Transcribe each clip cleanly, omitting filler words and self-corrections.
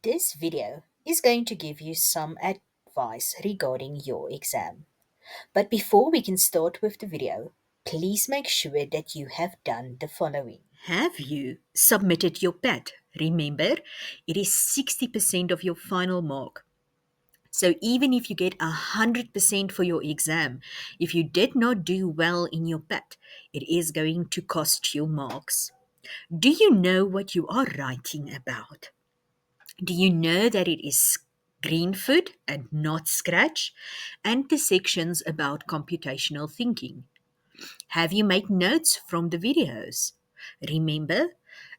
This video is going to give you some advice regarding your exam. But before we can start with the video, please make sure that you have done the following. Have you submitted your PAT? Remember, it is 60% of your final mark. So even if you get 100% for your exam, if you did not do well in your PAT, it is going to cost you marks. Do you know what you are writing about? Do you know that it is Greenfoot and not Scratch? And the sections about computational thinking. Have you made notes from the videos? Remember,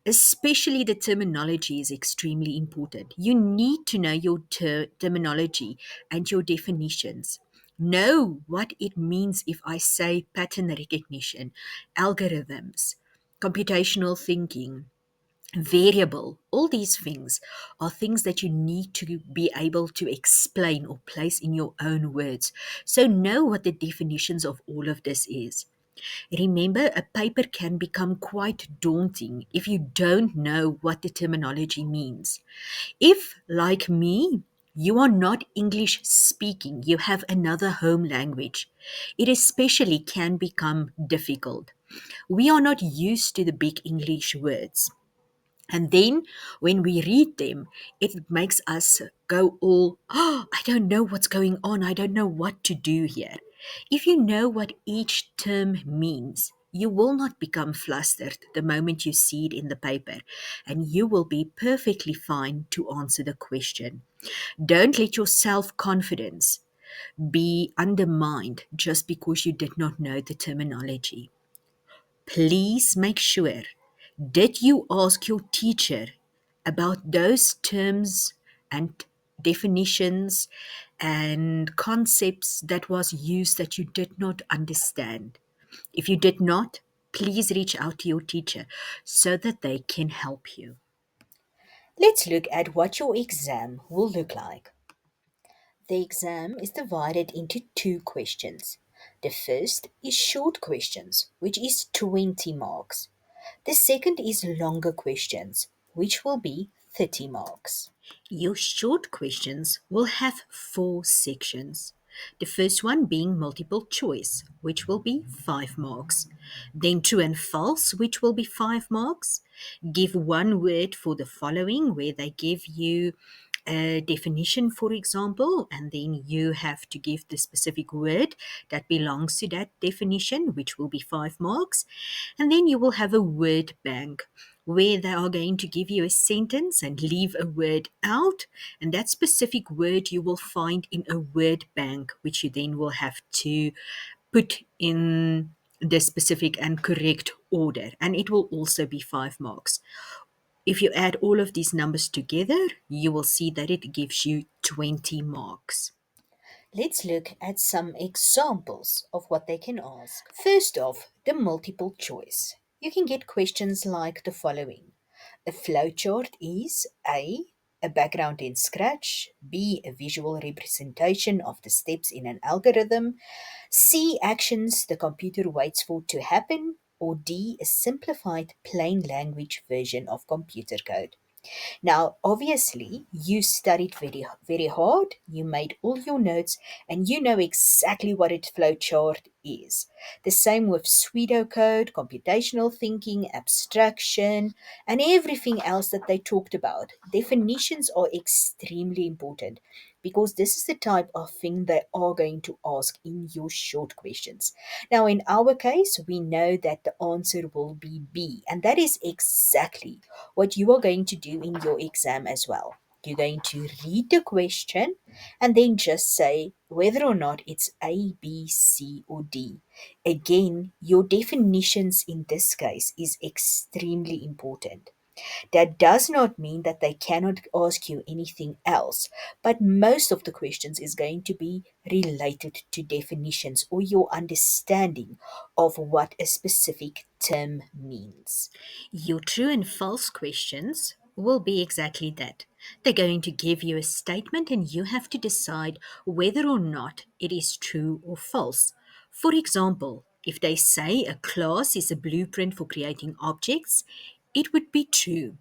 especially the terminology is extremely important. You need to know your terminology and your definitions. Know what it means if I say pattern recognition, algorithms, computational thinking, variable. All these things are things that you need to be able to explain or place in your own words. So know what the definitions of all of this is. Remember, a paper can become quite daunting if you don't know what the terminology means. If, like me, you are not English speaking, you have another home language, it especially can become difficult. We are not used to the big English words. And then when we read them, it makes us go all, oh, I don't know what's going on. I don't know what to do here. If you know what each term means, you will not become flustered the moment you see it in the paper, and you will be perfectly fine to answer the question. Don't let your self confidence be undermined just because you did not know the terminology. Please make sure, did you ask your teacher about those terms and definitions and concepts that was used that you did not understand? If you did not, please reach out to your teacher so that they can help you. Let's look at what your exam will look like. The exam is divided into two questions. The first is short questions, which is 20 marks. The second is longer questions, which will be 30 marks. Your short questions will have four sections. The first one being multiple choice, which will be 5 marks. Then true and false, which will be 5 marks. Give one word for the following, where they give you a definition, for example, and then you have to give the specific word that belongs to that definition, which will be 5 marks. And then you will have a word bank where they are going to give you a sentence and leave a word out. And that specific word you will find in a word bank, which you then will have to put in the specific and correct order. And it will also be 5 marks. If you add all of these numbers together, you will see that it gives you 20 marks. Let's look at some examples of what they can ask. First off, the multiple choice. You can get questions like the following. A flowchart is a background in Scratch, B, a visual representation of the steps in an algorithm, C, actions the computer waits for to happen, or D, a simplified plain language version of computer code. Now, obviously, you studied very, very hard, you made all your notes, and you know exactly what a flowchart is. The same with pseudocode, computational thinking, abstraction, and everything else that they talked about. Definitions are extremely important because this is the type of thing they are going to ask in your short questions. Now, in our case, we know that the answer will be B, and that is exactly what you are going to do in your exam as well. You're going to read the question and then just say whether or not it's A, B, C, or D. Again, your definitions in this case is extremely important. That does not mean that they cannot ask you anything else, but most of the questions is going to be related to definitions or your understanding of what a specific term means. Your true and false questions will be exactly that. They're going to give you a statement and you have to decide whether or not it is true or false. For example, if they say a class is a blueprint for creating objects, it would be true.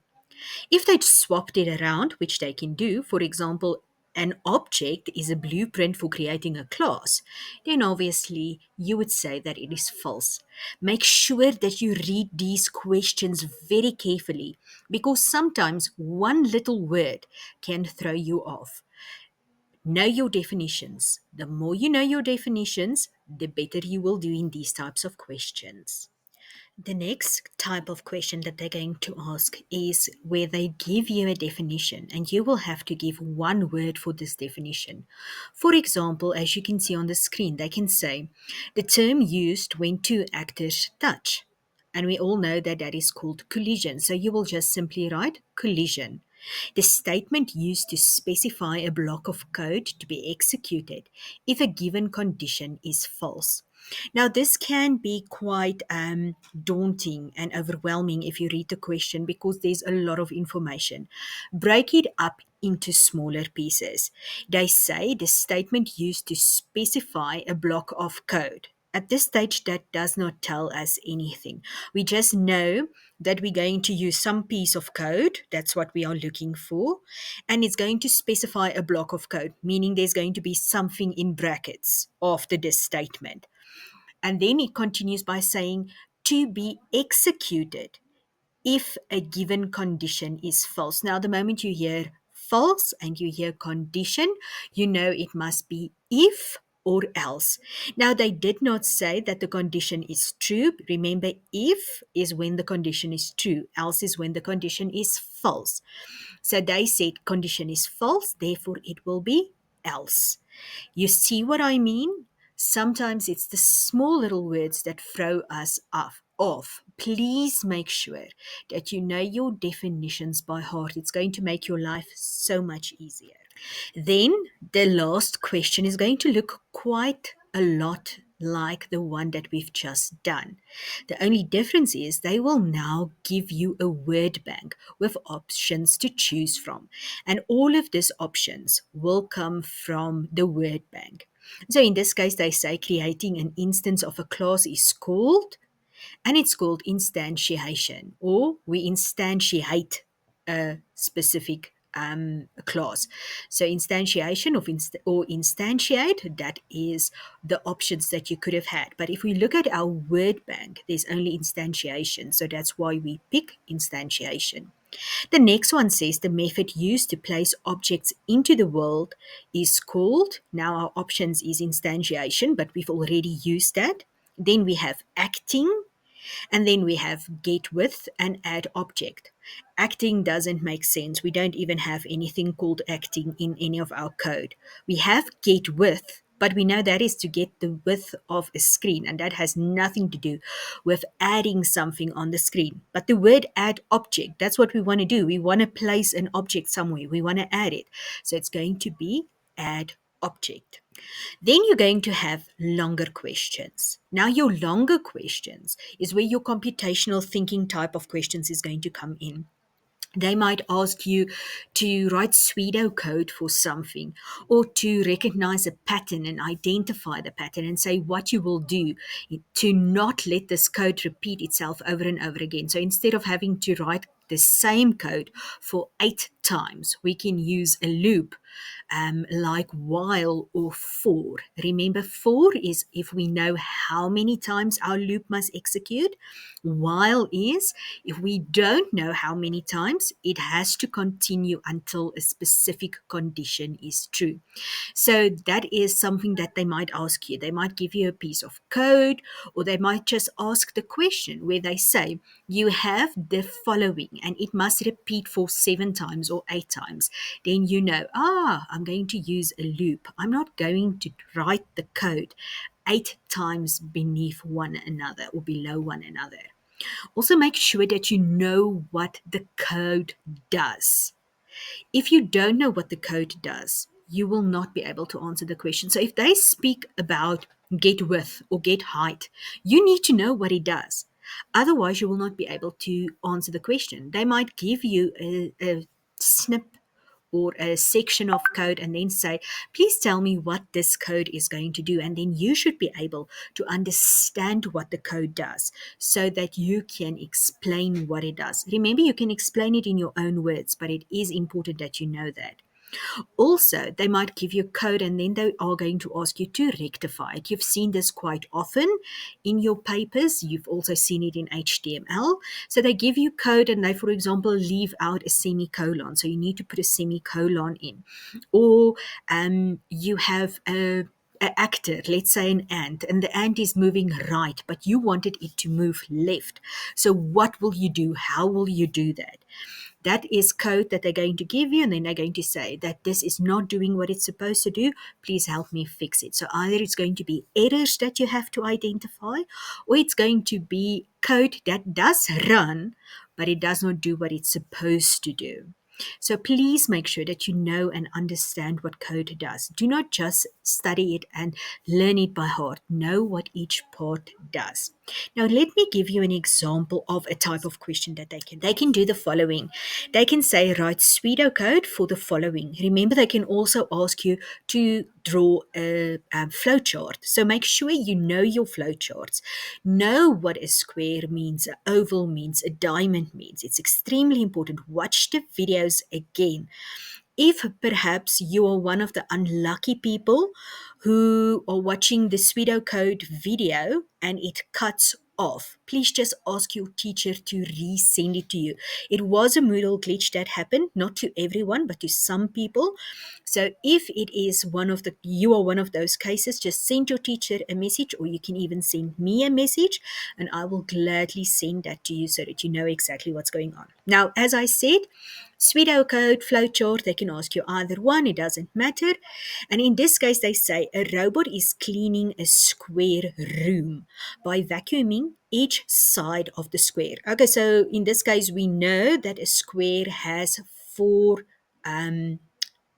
If they'd swapped it around, which they can do, for example, an object is a blueprint for creating a class, then obviously you would say that it is false. Make sure that you read these questions very carefully because sometimes one little word can throw you off. Know your definitions. The more you know your definitions, the better you will do in these types of questions. The next type of question that they're going to ask is where they give you a definition and you will have to give one word for this definition. For example, as you can see on the screen, they can say the term used when two actors touch. And we all know that that is called collision. So you will just simply write collision. The statement used to specify a block of code to be executed if a given condition is false. Now, this can be quite daunting and overwhelming if you read the question because there's a lot of information. Break it up into smaller pieces. They say the statement used to specify a block of code. At this stage, that does not tell us anything. We just know that we're going to use some piece of code. That's what we are looking for. And it's going to specify a block of code, meaning there's going to be something in brackets after this statement. And then it continues by saying to be executed if a given condition is false. Now, the moment you hear false and you hear condition, you know it must be if or else. Now, they did not say that the condition is true. Remember, if is when the condition is true, else is when the condition is false. So they said condition is false, therefore it will be else. You see what I mean? Sometimes it's the small little words that throw us off. Please make sure that you know your definitions by heart. It's going to make your life so much easier. Then the last question is going to look quite a lot like the one that we've just done. The only difference is they will now give you a word bank with options to choose from. And all of these options will come from the word bank. So in this case, they say creating an instance of a class is called, and it's called instantiation, or we instantiate a specific class. So instantiation or instantiate, that is the options that you could have had. But if we look at our word bank, there's only instantiation. So that's why we pick instantiation. The next one says the method used to place objects into the world is called, now our options is instantiation, but we've already used that. Then we have acting, and then we have get with and add object. Acting doesn't make sense. We don't even have anything called acting in any of our code. We have get with, but we know that is to get the width of a screen, and that has nothing to do with adding something on the screen. But the word add object, that's what we want to do. We want to place an object somewhere. We want to add it. So it's going to be add object. Then you're going to have longer questions. Now, your longer questions is where your computational thinking type of questions is going to come in. They might ask you to write pseudocode for something or to recognize a pattern and identify the pattern and say what you will do to not let this code repeat itself over and over again. So instead of having to write the same code for 8 times, we can use a loop like while or for. Remember, for is if we know how many times our loop must execute. While is if we don't know how many times, it has to continue until a specific condition is true. So that is something that they might ask you. They might give you a piece of code, or they might just ask the question where they say, you have the following, and it must repeat for 7 times or 8 times. Then you know, I'm going to use a loop. I'm not going to write the code 8 times beneath one another or below one another. Also, make sure that you know what the code does. If you don't know what the code does, you will not be able to answer the question. So if they speak about get width or get height, you need to know what it does. Otherwise, you will not be able to answer the question. They might give you a snip or a section of code and then say, please tell me what this code is going to do. And then you should be able to understand what the code does so that you can explain what it does. Remember, you can explain it in your own words, but it is important that you know that. Also, they might give you code and then they are going to ask you to rectify it. You've seen this quite often in your papers. You've also seen it in HTML. So they give you code and they, for example, leave out a semicolon. So you need to put a semicolon in. Or you have a actor, let's say an ant, and the ant is moving right, but you wanted it to move left. So what will you do? How will you do that? That is code that they're going to give you, and then they're going to say that this is not doing what it's supposed to do. Please help me fix it. So either it's going to be errors that you have to identify, or it's going to be code that does run, but it does not do what it's supposed to do. So please make sure that you know and understand what code does. Do not just study it and learn it by heart. Know what each part does. Now let me give you an example of a type of question that they can do the following. They can say write pseudocode for the following. Remember, they can also ask you to draw a flow chart. So make sure you know your flow charts. Know what a square means, an oval means, a diamond means. It's extremely important. Watch the videos again. If perhaps you are one of the unlucky people who are watching the pseudocode video and it cuts off, please just ask your teacher to resend it to you. It was a Moodle glitch that happened, not to everyone, but to some people. So if it is you are one of those cases, just send your teacher a message, or you can even send me a message, and I will gladly send that to you so that you know exactly what's going on. Now, as I said, pseudocode, flowchart, they can ask you either one, it doesn't matter. And in this case, they say a robot is cleaning a square room by vacuuming each side of the square. Okay, so in this case, we know that a square has four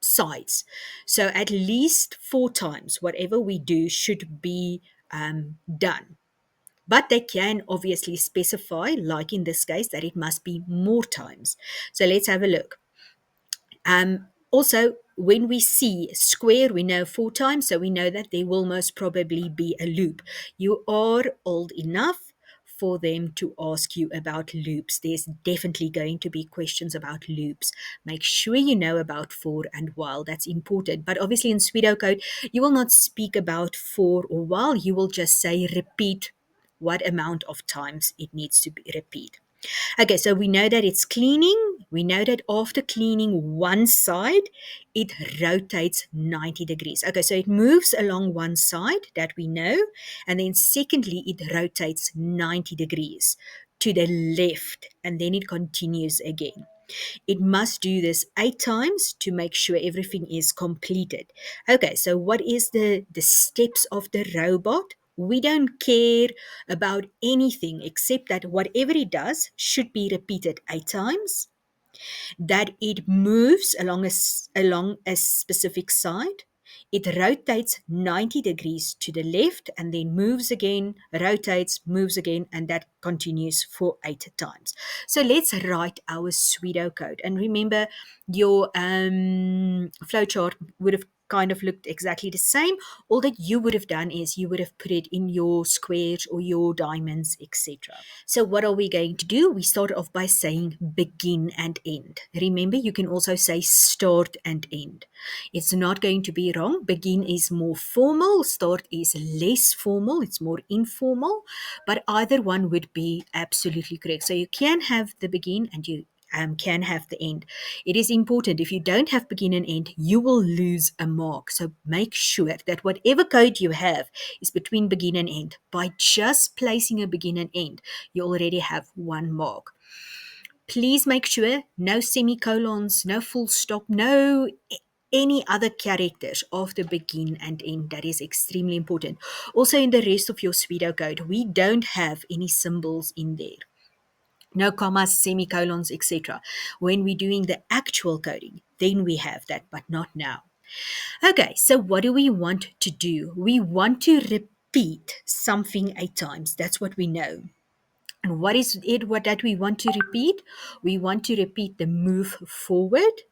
sides. So at least four times, whatever we do should be done. But they can obviously specify, like in this case, that it must be more times. So let's have a look. Also, when we see square, we know four times, so we know that there will most probably be a loop. You are old enough for them to ask you about loops. There's definitely going to be questions about loops. Make sure you know about for and while. That's important. But obviously in pseudocode, you will not speak about for or while. You will just say repeat what amount of times it needs to be repeat. Okay, so we know that it's cleaning. We know that after cleaning one side, it rotates 90 degrees. Okay, so it moves along one side, that we know. And then secondly, it rotates 90 degrees to the left, and then it continues again. It must do this 8 times to make sure everything is completed. Okay, so what is the steps of the robot? We don't care about anything except that whatever it does should be repeated 8 times, that it moves along a specific side. It rotates 90 degrees to the left and then moves again, rotates, moves again, and that continues for 8 times. So let's write our pseudocode. And remember, your flowchart would have kind of looked exactly the same. All that you would have done is you would have put it in your squares or your diamonds, etc. So what are we going to do? We start off by saying begin and end. Remember, you can also say start and end. It's not going to be wrong. Begin is more formal, start is less formal, it's more informal, but either one would be absolutely correct. So you can have the begin and you can have the end. It is important. If you don't have begin and end, you will lose a mark. So make sure that whatever code you have is between begin and end. By just placing a begin and end, you already have one mark. Please make sure no semicolons, no full stop, no any other characters after begin and end. That is extremely important. Also, in the rest of your pseudocode, we don't have any symbols in there. No commas, semicolons, etc. When we're doing the actual coding, then we have that, but not now. Okay, so what do we want to do? We want to repeat something 8 times. That's what we know. And what is it what that we want to repeat? We want to repeat the move forward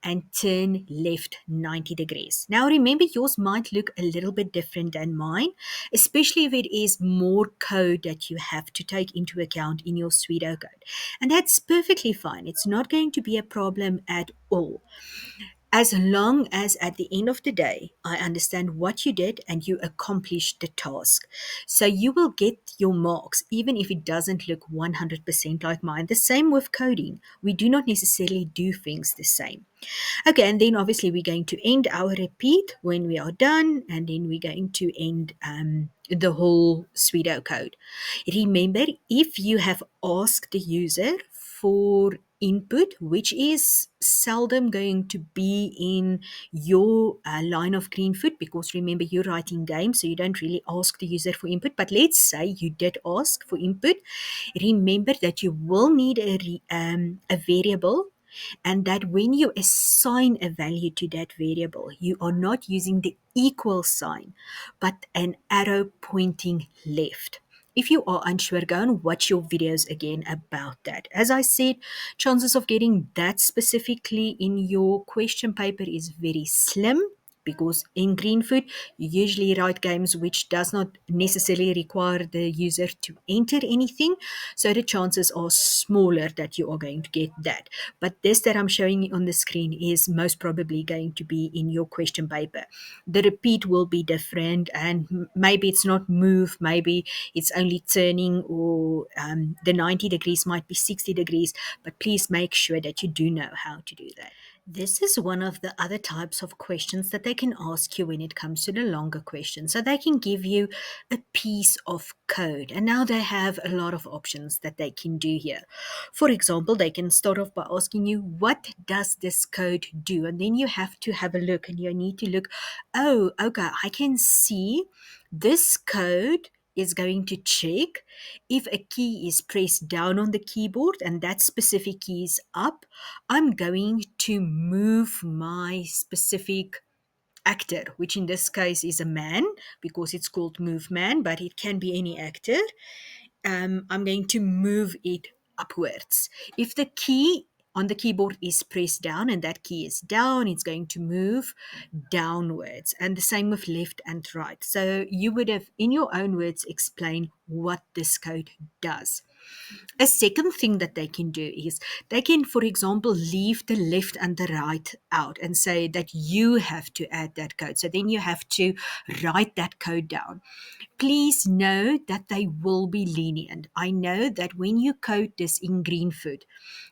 and turn left 90 degrees. Now remember, yours might look a little bit different than mine, especially if it is more code that you have to take into account in your pseudocode. And that's perfectly fine. It's not going to be a problem at all. As long as at the end of the day, I understand what you did and you accomplished the task. So you will get your marks, even if it doesn't look 100% like mine. The same with coding. We do not necessarily do things the same. Okay, and then obviously we're going to end our repeat when we are done, and then we're going to end the whole pseudocode. Remember, if you have asked the user for input, which is seldom going to be in your line of Greenfoot, because remember, you're writing games, so you don't really ask the user for input. But let's say you did ask for input. Remember that you will need a variable, and that when you assign a value to that variable, you are not using the equal sign, but an arrow pointing left. If you are unsure, go and watch your videos again about that. As I said, chances of getting that specifically in your question paper is very slim, because in Greenfoot you usually write games which does not necessarily require the user to enter anything, so the chances are smaller that you are going to get that. But this that I'm showing you on the screen is most probably going to be in your question paper. The repeat will be different, and maybe it's not move, maybe it's only turning, or the 90 degrees might be 60 degrees, but please make sure that you do know how to do that. This is one of the other types of questions that they can ask you when it comes to the longer questions. So they can give you a piece of code, and now they have a lot of options that they can do here. For example, they can start off by asking you, what does this code do? And then you have to have a look, and you need to look, oh, okay, I can see this code is going to check if a key is pressed down on the keyboard and that specific key is up. I'm going to move my specific actor, which in this case is a man, because it's called move man, but it can be any actor. I'm going to move it upwards. If the key on the keyboard is pressed down and that key is down, it's going to move downwards. And the same with left and right. So you would have, in your own words, explain what this code does. A second thing that they can do is they can, for example, leave the left and the right out and say that you have to add that code. So then you have to write that code down. Please know that they will be lenient. I know that when you code this in Greenfoot,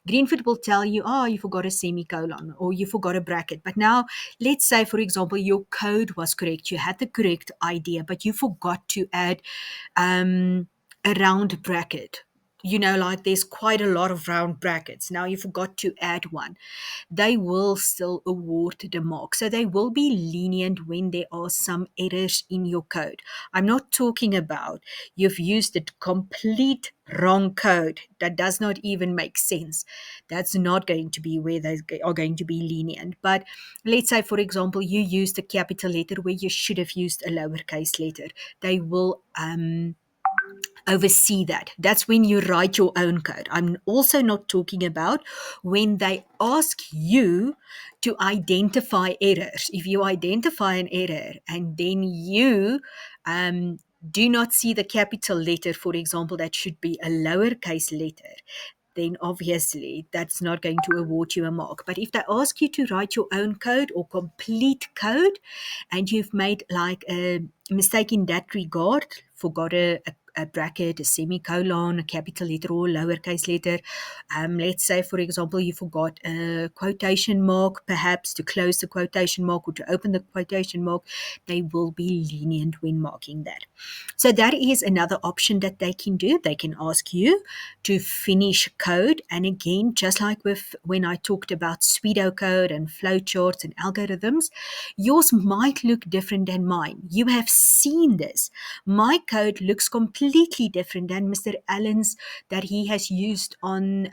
Greenfoot will tell you, oh, you forgot a semicolon or you forgot a bracket. But now, let's say, for example, your code was correct. You had the correct idea, but you forgot to add a round bracket. You know, like there's quite a lot of round brackets. Now you forgot to add one. They will still award the mark. So they will be lenient when there are some errors in your code. I'm not talking about you've used the complete wrong code that does not even make sense. That's not going to be where they are going to be lenient. But let's say, for example, you used a capital letter where you should have used a lowercase letter. They will oversee that. That's when you write your own code. I'm also not talking about when they ask you to identify errors. If you identify an error and then you do not see the capital letter, for example, that should be a lowercase letter, then obviously that's not going to award you a mark. But if they ask you to write your own code or complete code, and you've made like a mistake in that regard, forgot a bracket, a semicolon, a capital letter or lowercase letter. Let's say, for example, you forgot a quotation mark, perhaps to close the quotation mark or to open the quotation mark. They will be lenient when marking that. So that is another option that they can do. They can ask you to finish code. And again, just like with when I talked about pseudocode and flowcharts and algorithms, yours might look different than mine. You have seen this. My code looks completely completely different than Mr. Allen's that he has used on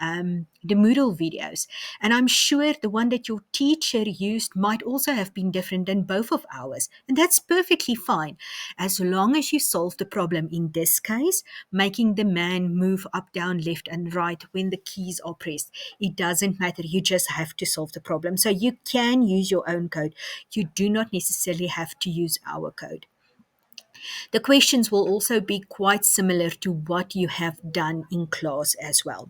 the Moodle videos. And I'm sure the one that your teacher used might also have been different than both of ours. And that's perfectly fine, as long as you solve the problem in this case, making the man move up, down, left, and right when the keys are pressed. It doesn't matter. You just have to solve the problem. So you can use your own code. You do not necessarily have to use our code. The questions will also be quite similar to what you have done in class as well.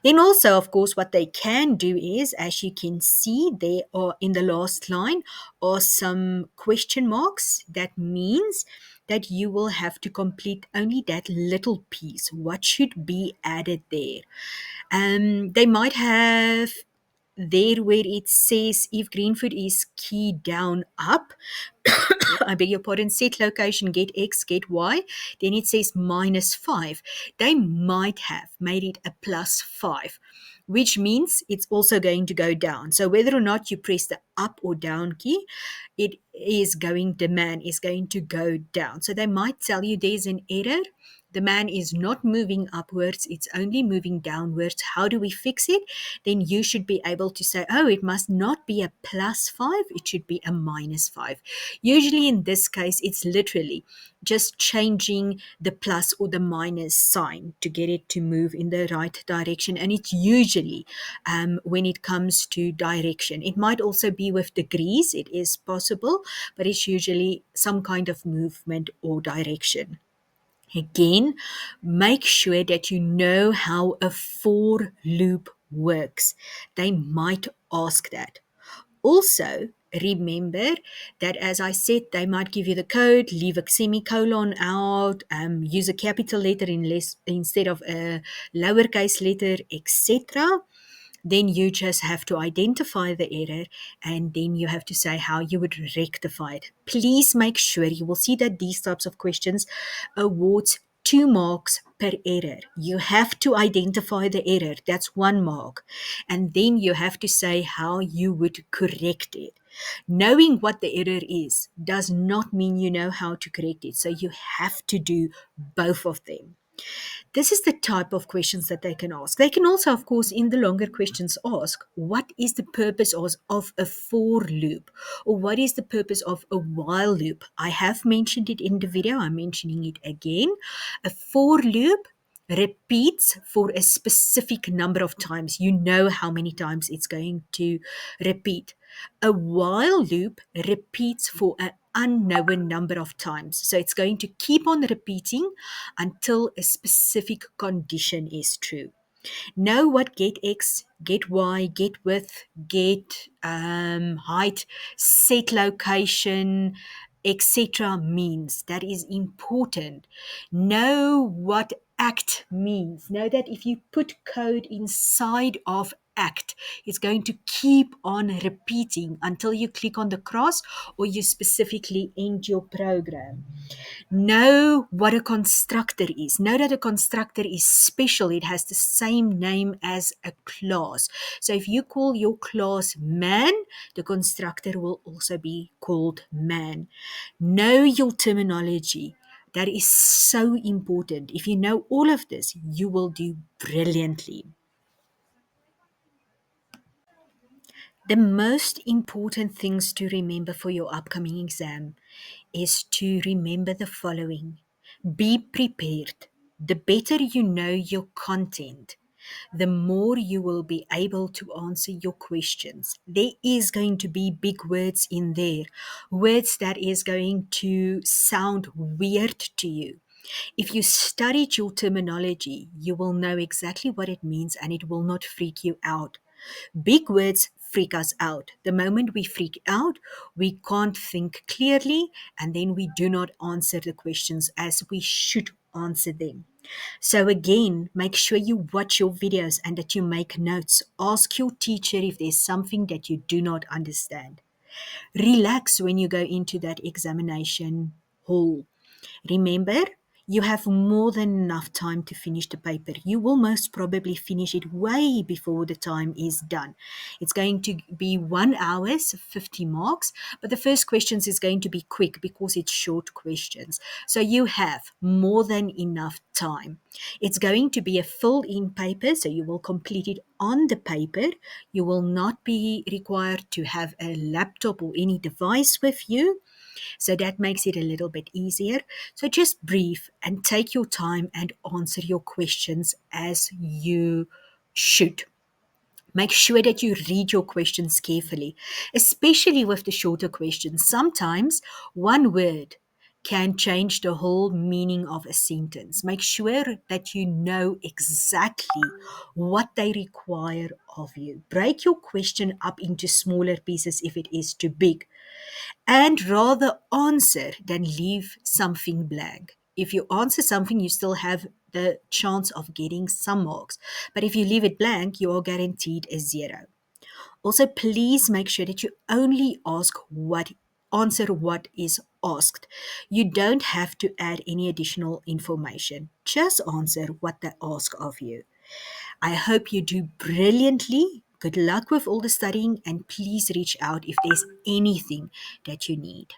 Then also, of course, what they can do is, as you can see there are in the last line are some question marks. That means that you will have to complete only that little piece. What should be added there? They might have there where it says if Greenfoot is key down up, I beg your pardon, set location, get X, get Y, then it says -5. They might have made it a +5, which means it's also going to go down. So whether or not you press the up or down key, the man is going to go down. So they might tell you there's an error. The man is not moving upwards, it's only moving downwards. How do we fix it? Then you should be able to say, oh, it must not be a +5, it should be a -5. Usually in this case, it's literally just changing the plus or the minus sign to get it to move in the right direction. And it's usually when it comes to direction. It might also be with degrees, it is possible, but it's usually some kind of movement or direction. Again, make sure that you know how a for loop works. They might ask that. Also, remember that, as I said, they might give you the code, leave a semicolon out, use a capital letter instead of a lowercase letter, etc. Then you just have to identify the error and then you have to say how you would rectify it. Please make sure you will see that these types of questions awards 2 marks per error. You have to identify the error, that's 1 mark. And then you have to say how you would correct it. Knowing what the error is does not mean you know how to correct it. So you have to do both of them. This is the type of questions that they can ask. They can also, of course, in the longer questions ask, what is the purpose of a for loop? Or what is the purpose of a while loop? I have mentioned it in the video. I'm mentioning it again. A for loop repeats for a specific number of times. You know how many times it's going to repeat. A while loop repeats for an unknown number of times. So it's going to keep on repeating until a specific condition is true. Know what get X, get Y, get width, get height, set location, etc. means. That is important. Know what act means. Know that if you put code inside of act, it's going to keep on repeating until you click on the cross or you specifically end your program. Know what a constructor is. Know that a constructor is special. It has the same name as a class. So if you call your class man, the constructor will also be called man. Know your terminology. That is so important. If you know all of this, you will do brilliantly. The most important things to remember for your upcoming exam is to remember the following. Be prepared. The better you know your content, the more you will be able to answer your questions. There is going to be big words in there, words that is going to sound weird to you. If you studied your terminology, you will know exactly what it means and it will not freak you out. Big words freak us out. The moment we freak out, we can't think clearly and then we do not answer the questions as we should answer them. So again, make sure you watch your videos and that you make notes. Ask your teacher if there's something that you do not understand. Relax when you go into that examination hall. Remember, you have more than enough time to finish the paper. You will most probably finish it way before the time is done. It's going to be 1 hour, 50 marks, but the first questions is going to be quick because it's short questions. So you have more than enough time. It's going to be a fill-in paper, so you will complete it on the paper. You will not be required to have a laptop or any device with you. So that makes it a little bit easier. So just breathe and take your time and answer your questions as you should. Make sure that you read your questions carefully, especially with the shorter questions. Sometimes one word can change the whole meaning of a sentence. Make sure that you know exactly what they require of you. Break your question up into smaller pieces if it is too big, and rather answer than leave something blank. If you answer something, you still have the chance of getting some marks. But if you leave it blank, you are guaranteed a zero. Also, please make sure that you only answer what is asked. You don't have to add any additional information. Just answer what they ask of you. I hope you do brilliantly. Good luck with all the studying, and please reach out if there's anything that you need.